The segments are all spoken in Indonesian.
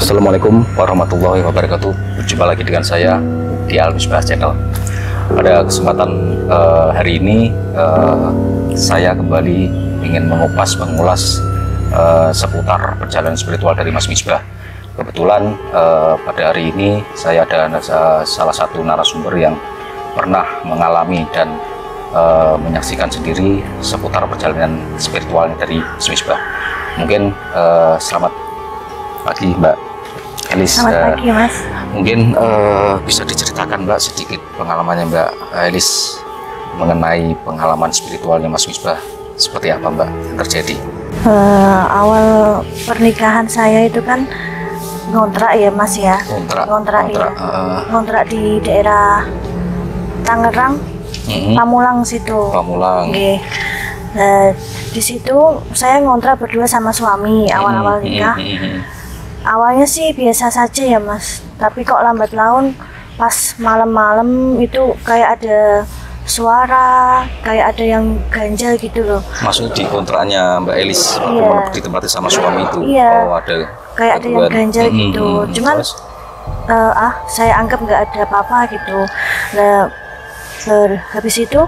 Assalamualaikum warahmatullahi wabarakatuh. Berjumpa lagi dengan saya di Al-Misbah Channel. Pada kesempatan hari ini saya kembali ingin mengulas seputar perjalanan spiritual dari Mas Misbah. Kebetulan pada hari ini saya ada salah satu narasumber yang pernah mengalami dan menyaksikan sendiri seputar perjalanan spiritualnya dari Mas Misbah. Mungkin selamat pagi Mbak Elis. Selamat pagi Mas. Mungkin bisa diceritakan Mbak sedikit pengalamannya Mbak Elis mengenai pengalaman spiritualnya Mas Misbah, seperti apa Mbak yang terjadi? Awal pernikahan saya itu kan ngontrak ya Mas ya. Ngontrak di daerah Tangerang, Pamulang situ. Pamulang. Okay. Di situ saya ngontrak berdua sama suami awal-awal nikah. Awalnya sih biasa saja ya Mas, tapi kok lambat laun pas malam-malam itu kayak ada suara, kayak ada yang ganjal gitu loh. Maksudnya di kontraknya Mbak Elis iya. Ditempati sama suami itu? Iya. Oh, ada kayak ada yang ganjal gitu. Cuman saya anggap nggak ada apa-apa gitu. Nah, habis itu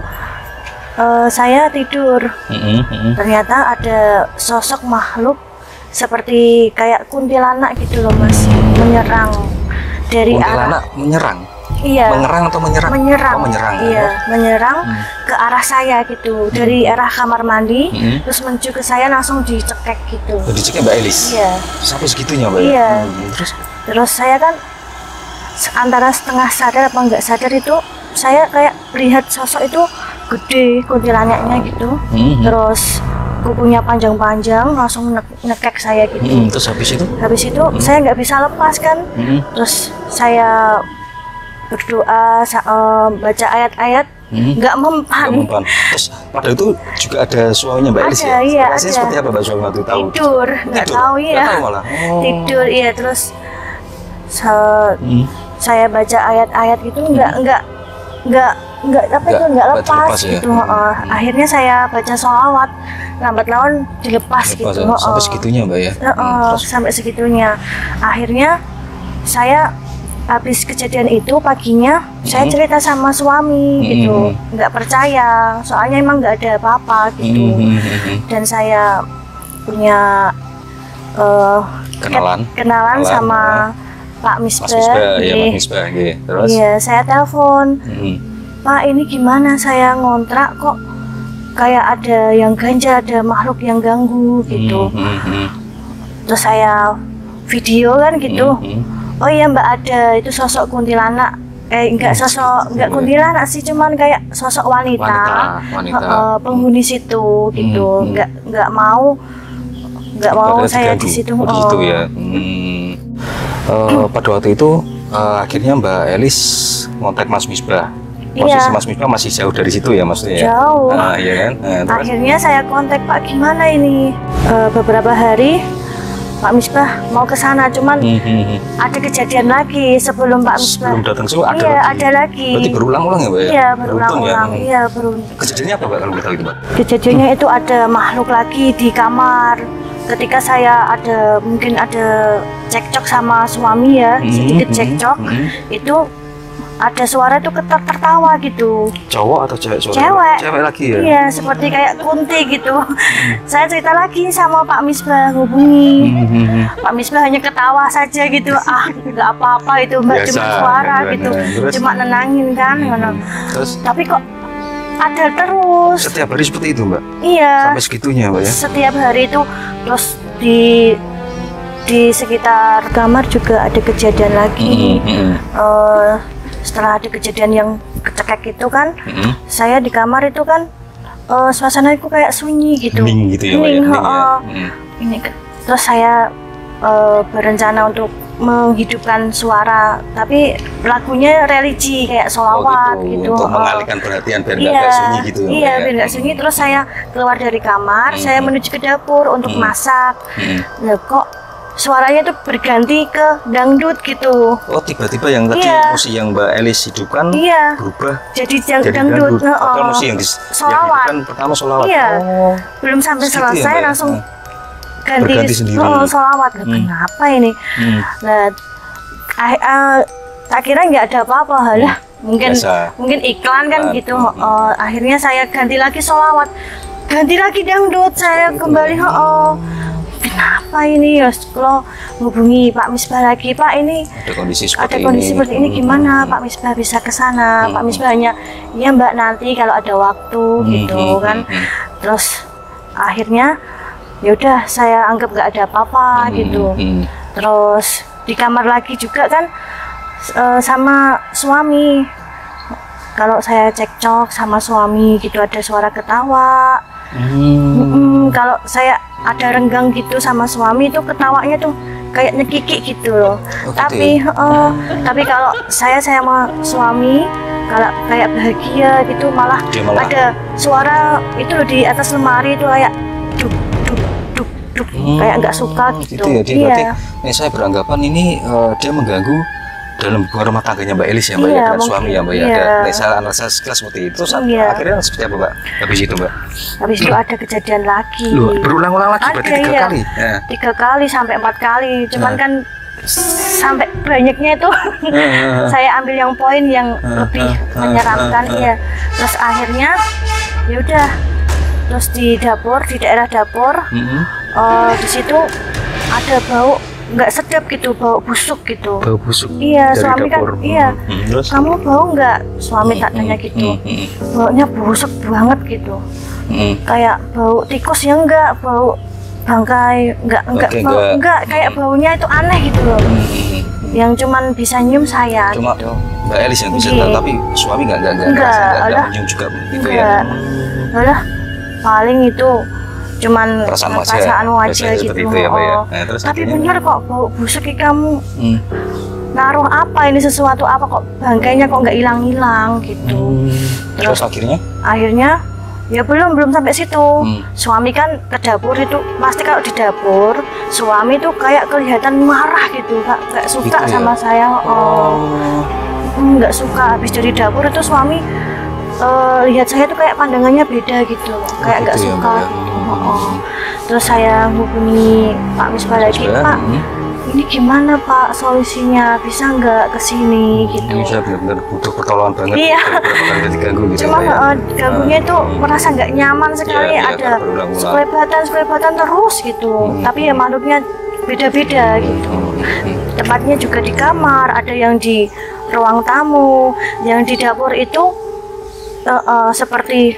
saya tidur. Ternyata ada sosok makhluk seperti kayak kuntilanak gitu loh Mas, menyerang dari kuntilanak arah. Menyerang? Iya. Mengerang atau menyerang? Menyerang. Oh, menyerang. Iya, menyerang ke arah saya gitu, dari arah kamar mandi, terus menuju ke saya langsung dicekek gitu. Dicekek Mbak Elis? Iya. Sampai segitunya Mbak? Iya. Terus saya kan antara setengah sadar apa enggak sadar itu, saya kayak lihat sosok itu gede kuntilanaknya gitu, terus kukunya panjang-panjang, langsung ngekek saya gitu. Terus habis itu saya nggak bisa lepas kan. Terus saya berdoa, baca ayat-ayat, nggak mempan. Terus pada itu juga ada suaminya Mbak Elis ya? Iya, rasanya ada. Seperti apa Mbak suami waktu tahu? Tidur, nggak tahu ya. Tidur, iya. Terus saya baca ayat-ayat gitu, nggak lepas ya? gitu. Akhirnya saya baca sholawat, lambat laun dilepas gitu. Ya? Sampai segitunya Mbak ya? Sampai segitunya. Akhirnya saya habis kejadian itu paginya saya cerita sama suami gitu, nggak percaya, soalnya emang nggak ada apa-apa gitu. Dan saya punya kenalan sama Pak Misbah. Terus? Iya, saya telepon. Pak, ini gimana, saya ngontrak kok kayak ada yang ganjal, ada makhluk yang ganggu gitu. Terus saya video kan gitu. Oh iya Mbak, ada itu sosok kuntilanak. Enggak kuntilanak sih, cuman kayak sosok wanita. Penghuni situ gitu. Enggak mau saya di situ. Gitu ya. Pada waktu itu akhirnya Mbak Elis ngontak Mas Misbah. Posisi Mas Misbah masih jauh dari situ ya maksudnya? Jauh. Iya kan? Akhirnya saya kontak, Pak gimana ini? Beberapa hari Pak Misbah mau ke sana, cuman ada kejadian lagi sebelum Pak Misbah. Sebelum datang semua ada lagi. Ada lagi. Berarti berulang-ulang ya Mbak? Iya, berulang-ulang. Iya, Kejadiannya apa Mbak kalau kita itu Mbak? Kejadiannya itu ada makhluk lagi di kamar. Ketika saya mungkin ada cekcok sama suami ya, sedikit cekcok, itu ada suara itu tertawa gitu. Cowok atau cewek? Cewek lagi ya? Iya, seperti kayak kunti gitu. Saya cerita lagi sama Pak Misbah, hubungi. Pak Misbah hanya ketawa saja gitu. Nggak apa-apa itu Mbak, cuma suara gitu. Cuma nenangin kan. Terus? Tapi kok ada terus. Setiap hari seperti itu Mbak? Iya. Sampai segitunya Mbak ya? Setiap hari itu. Terus di sekitar kamar juga ada kejadian lagi. Setelah ada kejadian yang kecekek itu kan, saya di kamar itu kan suasana itu kayak sunyi gitu. Hening gitu ya Mbak ya? Terus saya berencana untuk menghidupkan suara, tapi lagunya religi kayak sholawat gitu. Untuk mengalihkan perhatian biar nggak sunyi gitu. Iya, biar nggak sunyi. Terus saya keluar dari kamar, saya menuju ke dapur untuk masak. Nah, kok suaranya tuh berganti ke dangdut gitu. Oh, tiba-tiba yang tadi musik yang Mbak Elis hidupkan berubah jadi dangdut. Musik yang dihidupkan pertama sholawat. Iya. Belum sampai selesai langsung berganti sendiri. Sholawat. Kenapa ini? Nah, tak kira nggak ada apa-apa, halah. Mungkin iklan kan gitu. Akhirnya saya ganti lagi sholawat, ganti lagi dangdut. Saya kembali, kenapa ini? Kalau hubungi Pak Misbah lagi, Pak ini ada kondisi seperti ini gimana? Pak Misbah bisa ke sana? Pak Misbahnya, ya Mbak, nanti kalau ada waktu gitu kan. Terus akhirnya ya udah, saya anggap nggak ada apa-apa gitu. Terus di kamar lagi juga kan sama suami. Kalau saya cekcok sama suami gitu, ada suara ketawa. Kalau saya ada renggang gitu sama suami, itu ketawanya tuh kayak nyekikik gitu loh. Tapi kalau saya sama suami, kalau kayak bahagia gitu, malah ada suara itu loh di atas lemari itu kayak duk duk duk duk, kayak nggak suka gitu. Berarti saya beranggapan ini dia mengganggu dalam hubungan rumah tangganya Mbak Elis ya, Mbak, ya, dengan suami ya, Mbak, ya. Saya analisa seperti itu. Akhirnya seperti apa, Mbak? Habis itu, Mbak? Habis itu ada kejadian lagi. Loh, berulang-ulang lagi, berarti 3 kali? 3 kali sampai 4 kali. Cuman kan sampai banyaknya itu saya ambil yang poin yang lebih menyeramkan, ya. Terus akhirnya ya udah, terus di dapur, di daerah dapur, di situ ada bau nggak sedap gitu, bau busuk gitu. Bau busuk? Iya, suami dapur. kan, iya. Kamu bau nggak? Suami tak tanya gitu. Baunya busuk banget gitu. Kayak bau tikus ya enggak, bau bangkai enggak, kayak baunya itu aneh gitu loh. Yang cuman bisa nyium saya. Cuma gitu. Mbak Elis yang bisa tahu, tapi suami nggak menyium juga gitu ya. Alah, paling itu cuman perasaan aja gitu. Itu ya, Pak, ya. Nah, tapi bener kok bau busuk kamu. Naruh apa ini, sesuatu apa kok bangkainya kok nggak hilang-hilang gitu. Terus akhirnya ya belum sampai situ. Suami kan ke dapur itu, pasti kalau di dapur suami tuh kayak kelihatan marah gitu, nggak suka gitu sama saya. Nggak suka. Habis dari dapur itu suami lihat saya tuh kayak pandangannya beda gitu, kayak nggak suka gitu. Terus saya hubungi Pak Misbah lagi, Pak, ini gimana Pak solusinya, bisa nggak kesini gitu. Ini saya benar-benar butuh pertolongan banget. Iya. Diganggu gitu. Cuma ganggunya itu merasa nggak nyaman sekali, ada sekelebatan terus gitu. Tapi ya makhluknya beda-beda gitu. Tempatnya juga di kamar, ada yang di ruang tamu, yang di dapur itu seperti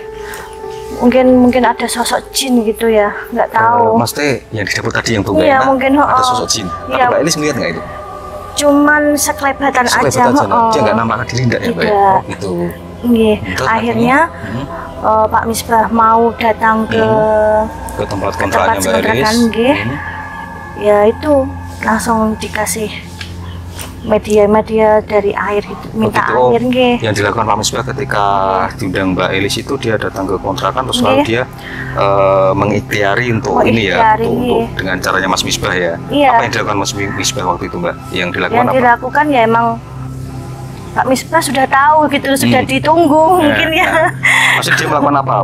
mungkin ada sosok jin gitu ya, nggak tahu. Mas Teh yang di dapur tadi yang bau iya, mungkin ada sosok jin. Iya. Mbak Elis ngeliat nggak itu? Cuman sekelebatan aja. Dia nggak nampakkan diri enggak ya, Mbak? Tidak. Gitu. Akhirnya Pak Misbah mau datang ke tempat kontrakannya Mbak Elis. Ya itu langsung dikasih media dari air itu, minta air nggih. Yang dilakukan Pak Misbah ketika diundang Mbak Elis itu, dia datang ke kontrakan terus lalu dia mengikhtiari untuk untuk dengan caranya Mas Misbah ya. Apa yang dilakukan Mas Misbah waktu itu, Mbak? Yang dilakukan ya emang Pak Misbah sudah tahu gitu, sudah ditunggu mungkin ya. Maksudnya dia melakukan apa?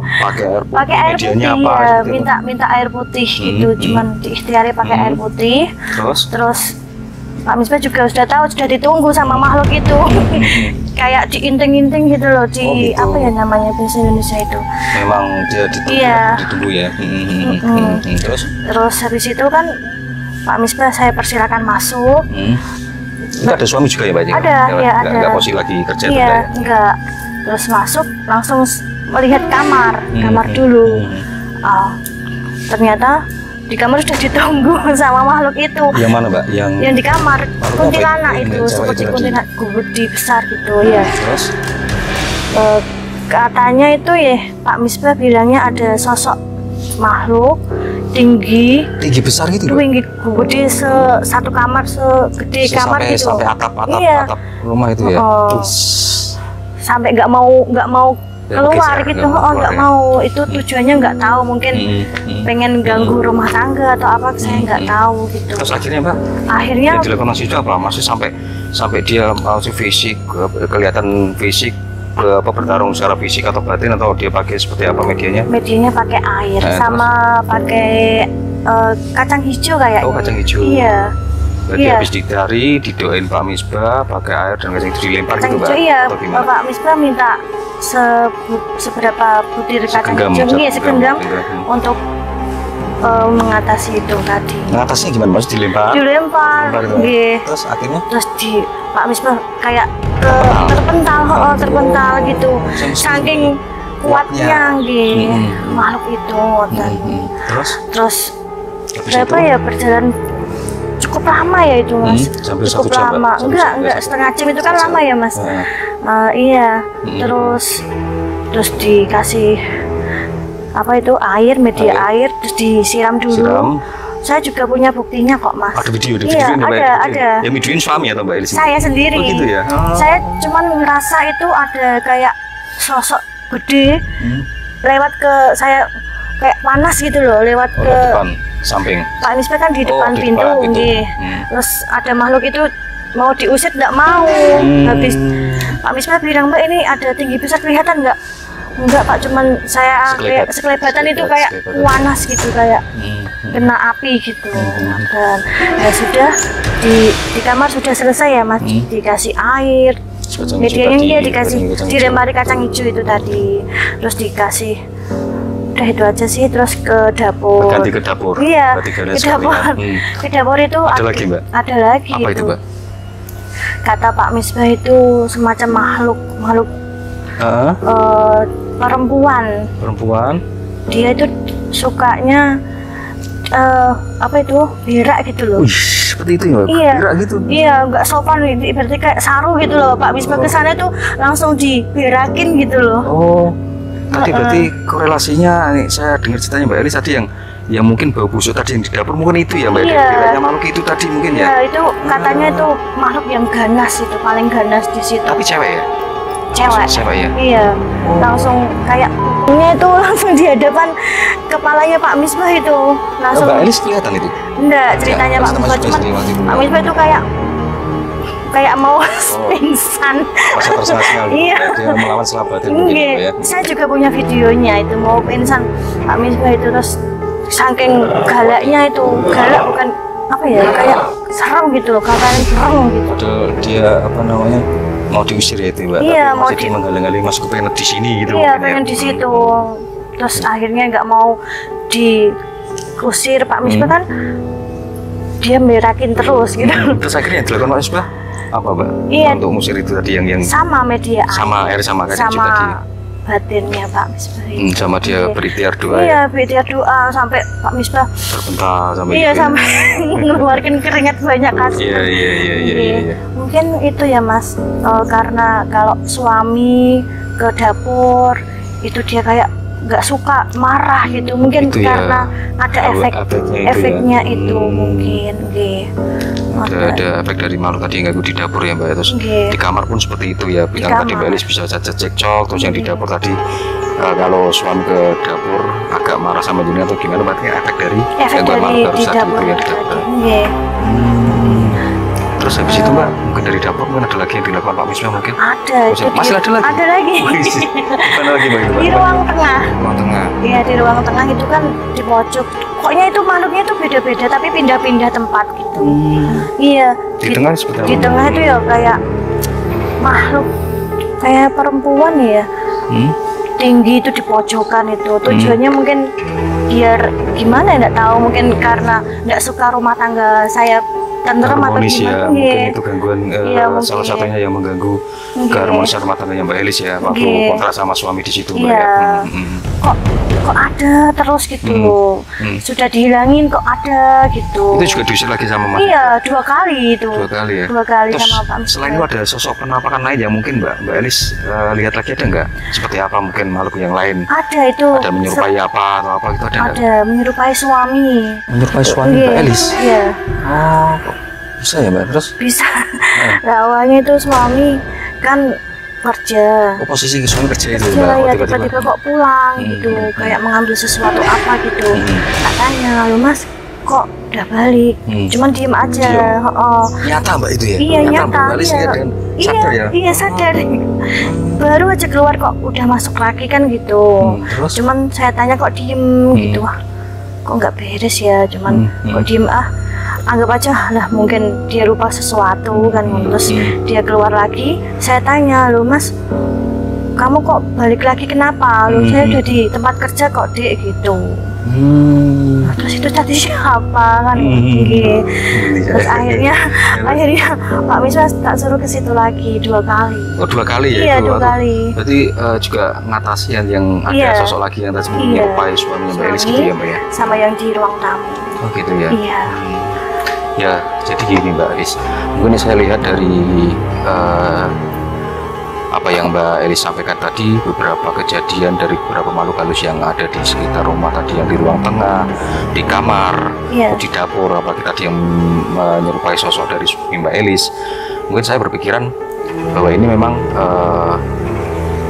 Pakai air putih apa, ya, minta air putih gitu, cuman diikhtiari pakai air putih. Terus Pak Misbah juga sudah tahu, sudah ditunggu sama makhluk itu. Kayak diinting-inting gitu loh, apa ya namanya bahasa Indonesia itu. Memang dia ditunggu ya. Terus habis itu kan Pak Misbah saya persilakan masuk. Enggak ada suami juga ya, Pak? Ada, ya ada. Enggak posisi lagi kerja ya? Enggak. Terus masuk langsung melihat kamar dulu. Ternyata di kamar sudah ditunggu sama makhluk itu. Yang mana, Mbak? Yang di kamar, kuntilanak itu, seperti kuntilanak gede besar gitu ya. Terus? Katanya itu ya, Pak Misbah bilangnya ada sosok makhluk tinggi besar gitu, tinggi gede, satu kamar segede kamar gitu, sampai atap rumah itu ya. Sampai nggak mau keluar gitu, nggak mau. Itu tujuannya nggak tahu, mungkin pengen ganggu rumah tangga atau apa, saya nggak tahu gitu. Terus akhirnya yang dilakukan Mas Yuda apa? Masih sampai dia masih fisik, kelihatan fisik, bertarung secara fisik atau batin, atau dia pakai seperti apa medianya? Medianya pakai air sama pakai kacang hijau kayaknya. Oh, kacang hijau. Iya. Berarti Iya. habis dicari, didoain Pak Misbah pakai air dan kacang hijau dilempar Kacang gitu, Mbak? hijau iya. Atau gimana? Bapak Misbah minta seberapa butir kacang Segenggam, hijau, iya, segenggam segenggam. untuk mengatasi itu tadi. Nah, atasnya gimana, Mas? Dilempar? Dilempar, Gitu. nggih. Terus akhirnya? Terus di Pak Misbah kayak terpental gitu, saking kuatnya nggih makhluk itu. Terus Habis berapa itu? ya berjalan cukup lama ya itu Mas, sampai cukup 1 jam, Mbak? lama. Sampai Enggak setengah jam itu kan 1 jam. lama ya Mas. Iya. Terus dikasih apa itu air, media air, terus disiram dulu. Siram. Saya juga punya buktinya kok Mas. Ada video, Iya, ada. Yang videoin suami atau Mbak Elis? Saya sendiri. Oh, gitu ya? Saya cuman ngerasa itu ada kayak sosok gede lewat ke saya, kayak panas gitu loh, lewat Oh, ke depan, samping. Pak Misbah kan di depan di pintu, depan pintu. nggih. Terus ada makhluk itu mau diusir tidak mau. Habis Pak Misbah bilang, Mbak ini ada tinggi besar kelihatan nggak? Enggak Pak, cuman saya kayak sekelebatan itu kayak panas gitu, kayak kena api gitu. Dan ya sudah di kamar sudah selesai ya Mas, dikasih air, medianya dia dikasih, dilempari kacang hijau itu tadi, terus dikasih, udah itu aja sih. Terus ke dapur, Ganti ke dapur. iya, Berarti ke kalian dapur, sekalian. ke dapur itu Ada lagi, Mbak? ada lagi. Apa itu, Mbak? Kata Pak Misbah itu semacam makhluk perempuan. Dia itu sukanya apa itu berak gitu loh. Wih, seperti itu ya, Mbak? Iya, Berak gitu. iya, nggak sopan, berarti kayak saru gitu loh. Pak Misbah ke sana tuh langsung diberakin gitu loh. Oh, tadi berarti korelasinya nih, saya dengar ceritanya Mbak Elis tadi yang mungkin bau busuk tadi yang di dapur mungkin itu ya, Mbak? Iya. Beraknya makhluk itu tadi mungkin ya? Ya itu katanya itu makhluk yang ganas, itu paling ganas di situ. Tapi cewek ya? Cewek. Cewek ya? Iya, langsung kayak itu langsung di hadapan kepalanya Pak Misbah itu langsung. Mbak Elis kelihatan itu? Enggak, ceritanya Pak Misbah, cuman Pak Misbah itu kayak mau pingsan. Masa tersengal-sengal gitu, Iya. dia melawan selabatin begitu ya? Saya juga punya videonya itu, mau pingsan Pak Misbah itu, terus saking galaknya itu, galak bukan apa ya, kayak serem gitu loh, katanya serem gitu. Padahal dia apa namanya mau diusir ya itu, Mbak? Iya, tapi mau masih menghalang-halangi masuk pengen di sini gitu. Iya, mungkin ya? pengen di situ. Terus akhirnya nggak mau diusir Pak Misbah kan, dia berakin terus gitu. Terus akhirnya yang dilakukan Pak Misbah apa, Mbak? Iya. Untuk ngusir itu tadi yang Sama media sama air sama kacang hijau sama tadi. batinnya Pak Misbah. Sama dia berikhtiar doa ya, Iya, berikhtiar doa sampai Pak Misbah terbental sampai iya gitu ya. sampai ngeluarkan keringat banyak kan. Iya. Mungkin itu ya Mas, karena kalau suami ke dapur itu dia kayak nggak suka, marah gitu, mungkin Itu ya, karena ada efeknya itu mungkin nggih. ada efek dari makhluk tadi yang ganggu di dapur ya, Mbak. Terus Nggih. di kamar pun seperti itu ya, bilang tadi Mbak Elis bisa saja cekcok. Terus yang di dapur tadi kalau suami ke dapur agak marah sama dirinya atau gimana, berarti efek dari gangguan makhluk di harus tadi dapur itu ya di dapur. nggih. Terus habis itu, Mbak, mungkin dari dapur mungkin ada lagi yang dilakukan Pak Misbah mungkin? Ada itu Masih ada lagi? ada lagi. Mana lagi, Mbak? Itu, Mbak? Di ruang tengah. Ruang tengah. Iya, di ruang tengah itu kan di pojok. Pokoknya itu makhluknya itu beda-beda tapi pindah-pindah tempat gitu. Iya. Di tengah seperti apa? Di tengah itu ya kayak makhluk kayak perempuan ya. Tinggi itu di pojokan itu. Tujuannya mungkin biar gimana ya, nggak tahu, mungkin karena nggak suka rumah tangga saya tentrem atau Harmonis ya, gimana. mungkin itu gangguan Iya, salah mungkin. satunya yang mengganggu keharmonisan rumah tangganya Mbak Elis ya, waktu Nggih. kontrak sama suami di situ, Mbak. Iya. Ya. Kok ada terus gitu. Sudah dihilangin kok ada gitu. Itu juga diusir lagi sama Mas? Iya, 2 kali itu. 2 kali ya? 2 kali Terus, sama Pak Misbah. selain itu ada sosok penampakan lain yang mungkin Mbak Elis lihat lagi, ada nggak? Seperti apa mungkin makhluk yang lain? Ada itu. Ada menyerupai apa atau apa gitu, ada nggak? Ada menyerupai suami. Menyerupai suami Iya, Mbak Elis? Iya, Oh, kok bisa ya, Mbak? Terus bisa. Nah, awalnya itu suami kan kerja. posisi suami kerja itu, Iya, Mbak? ya Oh, tiba-tiba kok pulang gitu, kayak mengambil sesuatu apa gitu. Katanya, "Loh Mas, kok udah balik?" Cuman diem aja. Diam. Oh. Nyata Mbak itu ya? Iya, nyata. Mbak Elis Iya. ya, dan sadar ya? Iya, sadar. Baru aja keluar kok udah masuk lagi kan gitu. Terus? Cuman saya tanya kok diem gitu. Wah, kok nggak beres ya, cuman kok diem anggap aja lah mungkin dia lupa sesuatu kan. Terus dia keluar lagi, saya tanya, loh Mas, kamu kok balik lagi kenapa? Loh saya udah di tempat kerja kok Dek gitu. Terus itu tadi siapa kan? Terus akhirnya Pak Misbah tak suruh ke situ lagi 2 kali. Oh 2 kali ya? Iya, itu? 2 kali. Berarti juga ngatasi yang ada sosok lagi yang tadi menyerupai suaminya Mbak Elis gitu ya Mbak ya? Sama yang di ruang tamu. Oh gitu ya? Iya. Ya jadi gini Mbak Elis, mungkin saya lihat dari apa yang Mbak Elis sampaikan tadi, beberapa kejadian dari beberapa makhluk halus yang ada di sekitar rumah tadi, yang di ruang tengah, di kamar, di dapur, apalagi tadi yang menyerupai sosok dari Mbak Elis. Mungkin saya berpikiran bahwa ini memang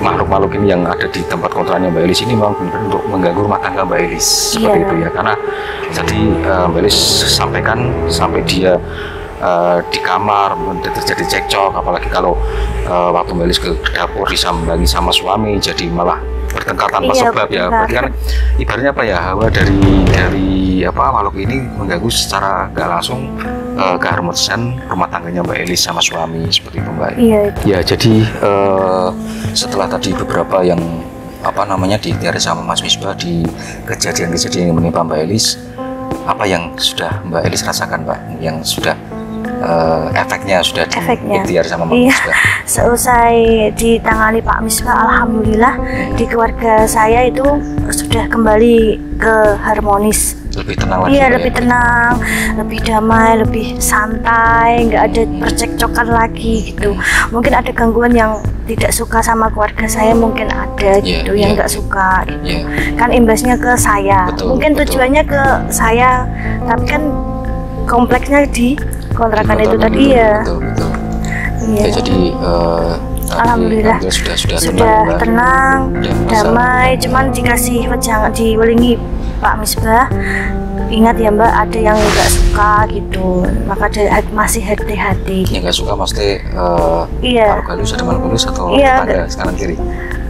makhluk-makhluk ini yang ada di tempat kontrakannya Mbak Elis ini memang benar untuk mengganggu rumah tangga Mbak Elis seperti itu ya. Karena tadi Mbak Elis sampaikan sampai dia di kamar terjadi cekcok, apalagi kalau waktu Mbak Elis ke dapur disambangi sama suami jadi malah bertengkar tanpa sebab ya. Berarti kan ibaratnya apa ya, hawa dari makhluk ini mengganggu secara nggak langsung keharmonisan rumah tangganya Mbak Elis sama suami seperti itu Mbak. Ya jadi setelah tadi beberapa yang diikhtiari sama Mas Misbah di kejadian-kejadian yang menimpa Mbak Elis, apa yang sudah Mbak Elis rasakan Mbak, yang sudah efeknya sudah diikhtiar sama Mbak Misbah? Seusai ditangani Pak Misbah, alhamdulillah di keluarga saya itu sudah kembali ke harmonis. Lebih tenang lagi. Iya, lebih tenang, lebih damai, lebih santai, nggak ada percekcokan lagi gitu. Mungkin ada gangguan yang tidak suka sama keluarga saya, mungkin ada gitu yang nggak suka gitu. Kan imbasnya ke saya. Mungkin tujuannya ke saya, tapi kan kompleksnya di kontrakan itu tadi ya. Ya jadi alhamdulillah sudah tenang, damai. Cuman dikasih jangan diwelingi Pak Misbah, ingat ya Mbak, ada yang nggak suka gitu, maka masih hati-hati. Yang nggak suka pasti makhluk halus, ada makhluk halus atau tetangga kanan kiri?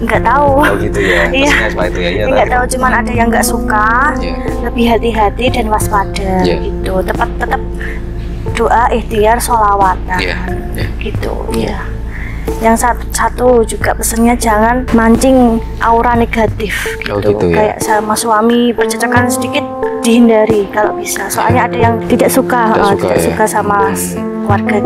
Nggak tahu. Oh gitu ya. Itu ya. Nggak tahu, cuman ada yang nggak suka, lebih hati-hati dan waspada gitu. Tetap doa, ikhtiar, sholawatan gitu ya. Yang satu juga pesannya jangan mancing aura negatif gitu. Kayak sama suami bercecekan sedikit dihindari kalau bisa, soalnya ada yang tidak suka sama keluarga.